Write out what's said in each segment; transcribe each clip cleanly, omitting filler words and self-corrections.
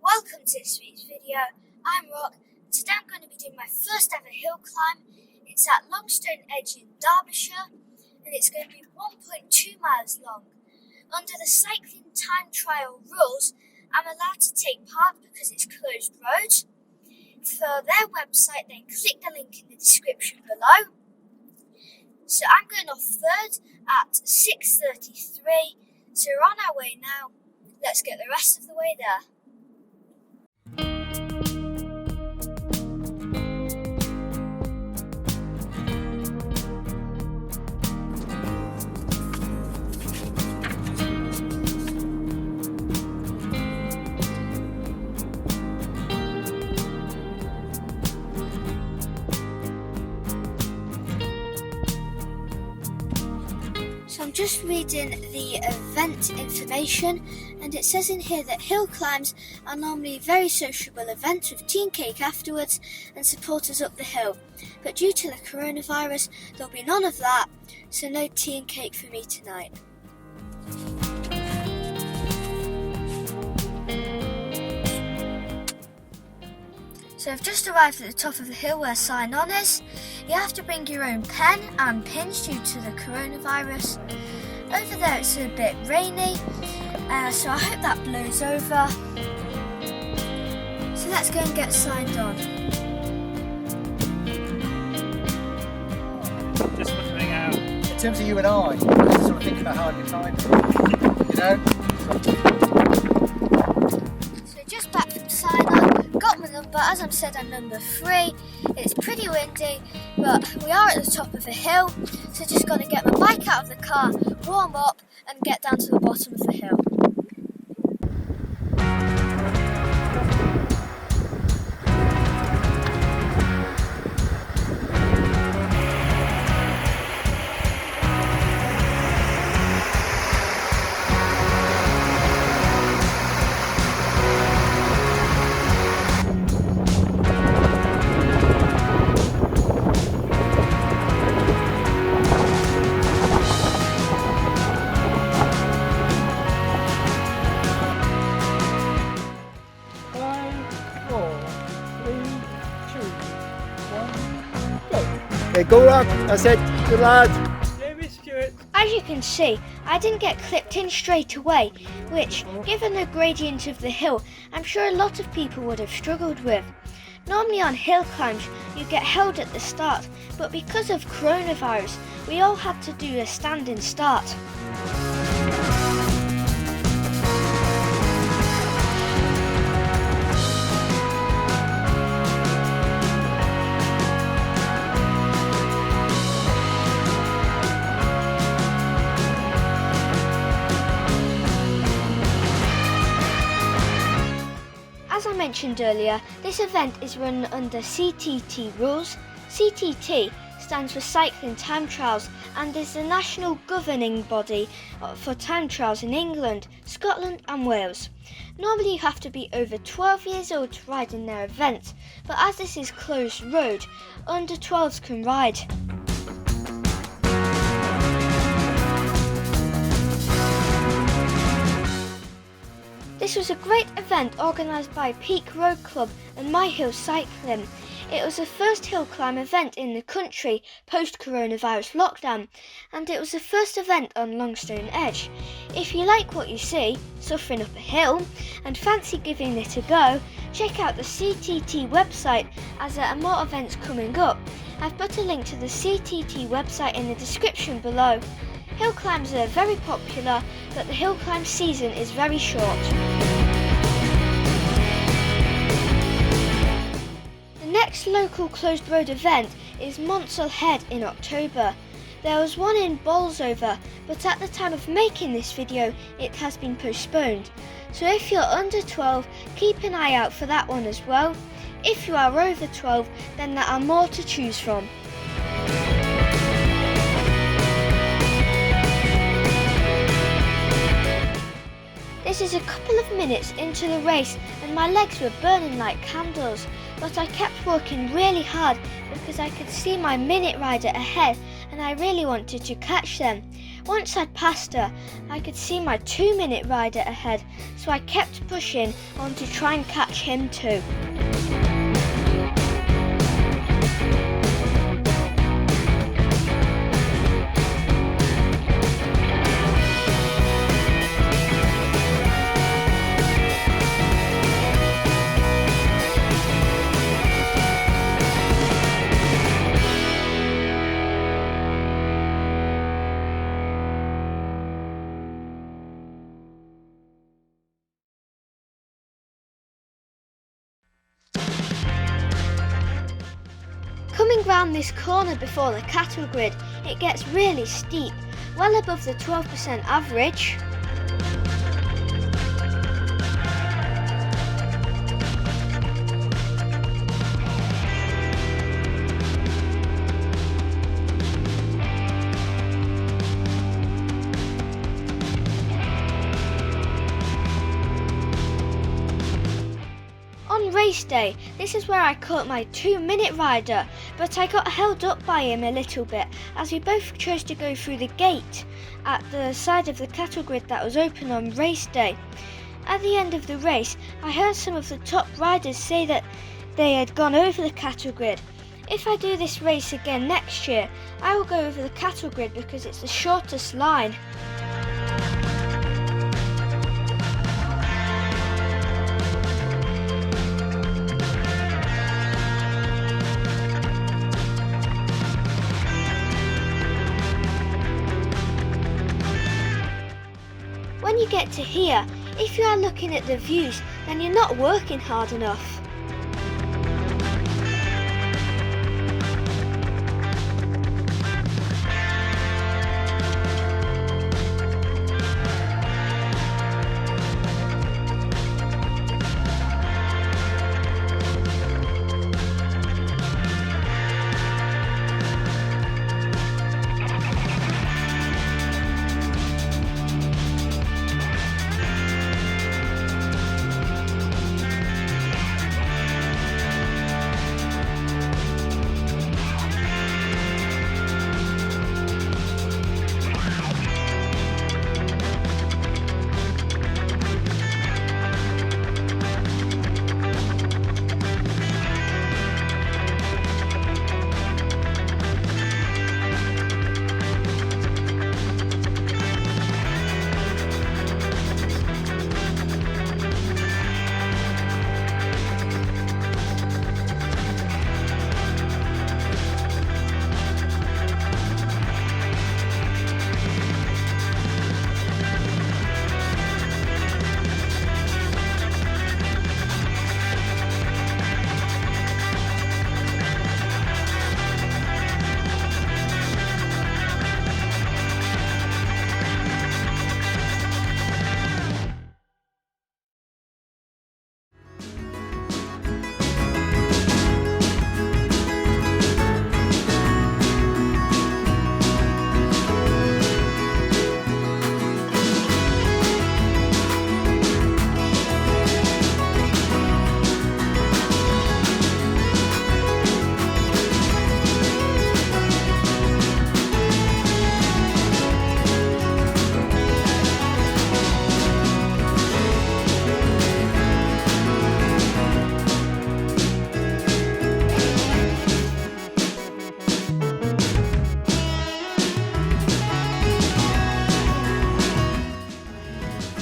Welcome to this week's video. I'm Rock. Today I'm going to be doing my first ever hill climb. It's at Longstone Edge in Derbyshire and it's going to be 1.2 miles long. Under the cycling time trial rules, I'm allowed to take part because it's closed road. For their website, then click the link in the description below. So I'm going off third at 6:33. So we're on our way now. Let's get the rest of the way there. So I'm just reading the event information, and it says in here that hill climbs are normally a very sociable event with tea and cake afterwards and supporters up the hill. But due to the coronavirus, there'll be none of that, so no tea and cake for me tonight. So I've just arrived at the top of the hill where sign on is. You have to bring your own pen and pins due to the coronavirus. Over there it's a bit rainy, so I hope that blows over. So let's go and get signed on. Just looking out. In terms of you and I just sort of think about how you're trying to, you know? So just back from sign on, got my number. As I said, I'm number 3. It's pretty windy, but we are at the top of a hill, so just got to get my bike out of the car, warm up and get down to the bottom of the hill. Okay, go Rock. I said, good lad. As you can see, I didn't get clipped in straight away, which, given the gradient of the hill, I'm sure a lot of people would have struggled with. Normally on hill climbs, you get held at the start, but because of coronavirus, we all had to do a standing start. As I mentioned earlier, this event is run under CTT rules. CTT stands for Cycling Time Trials and is the national governing body for time trials in England, Scotland and Wales. Normally you have to be over 12 years old to ride in their event, but as this is closed road, under 12s can ride. This was a great event organised by Peak Road Club and MyHill Cycling. It was the first hill climb event in the country post-coronavirus lockdown, and it was the first event on Longstone Edge. If you like what you see, suffering up a hill, and fancy giving it a go, check out the CTT website as there are more events coming up. I've put a link to the CTT website in the description below. Hill climbs are very popular, but the hill climb season is very short. The next local closed road event is MONSAL Head in October. There was one in Bolsover, but at the time of making this video it has been postponed. So if you're under 12, keep an eye out for that one as well. If you are over 12, then there are more to choose from. This is a couple of minutes into the race and my legs were burning like candles, but I kept working really hard because I could see my minute rider ahead and I really wanted to catch them. Once I'd passed her, I could see my 2-minute rider ahead, so I kept pushing on to try and catch him too. Coming round this corner before the cattle grid, it gets really steep, well above the 12% average. On race day, this is where I caught my 2-minute rider, but I got held up by him a little bit as we both chose to go through the gate at the side of the cattle grid that was open on race day. At the end of the race, I heard some of the top riders say that they had gone over the cattle grid. If I do this race again next year, I will go over the cattle grid because it's the shortest line. When you get to here, if you are looking at the views, then you're not working hard enough.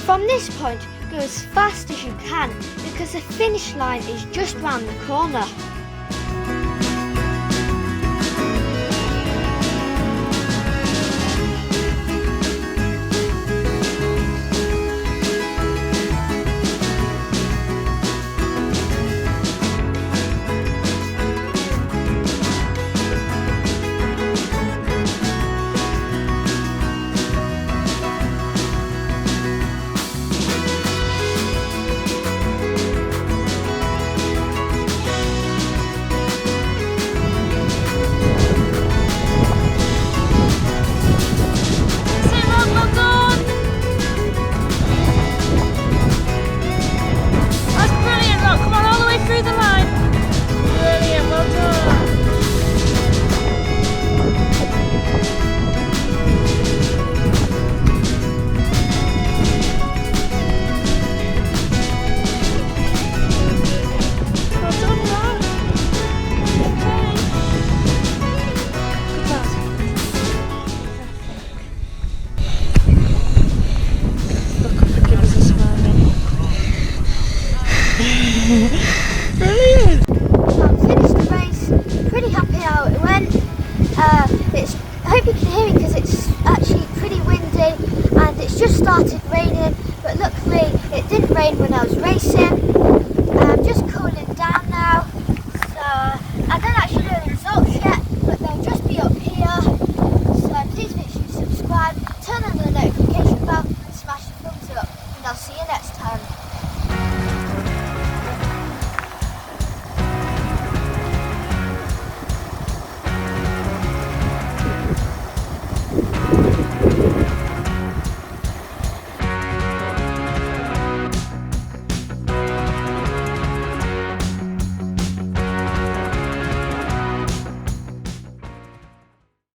From this point, go as fast as you can because the finish line is just round the corner. just started raining, but luckily it didn't rain when I was racing.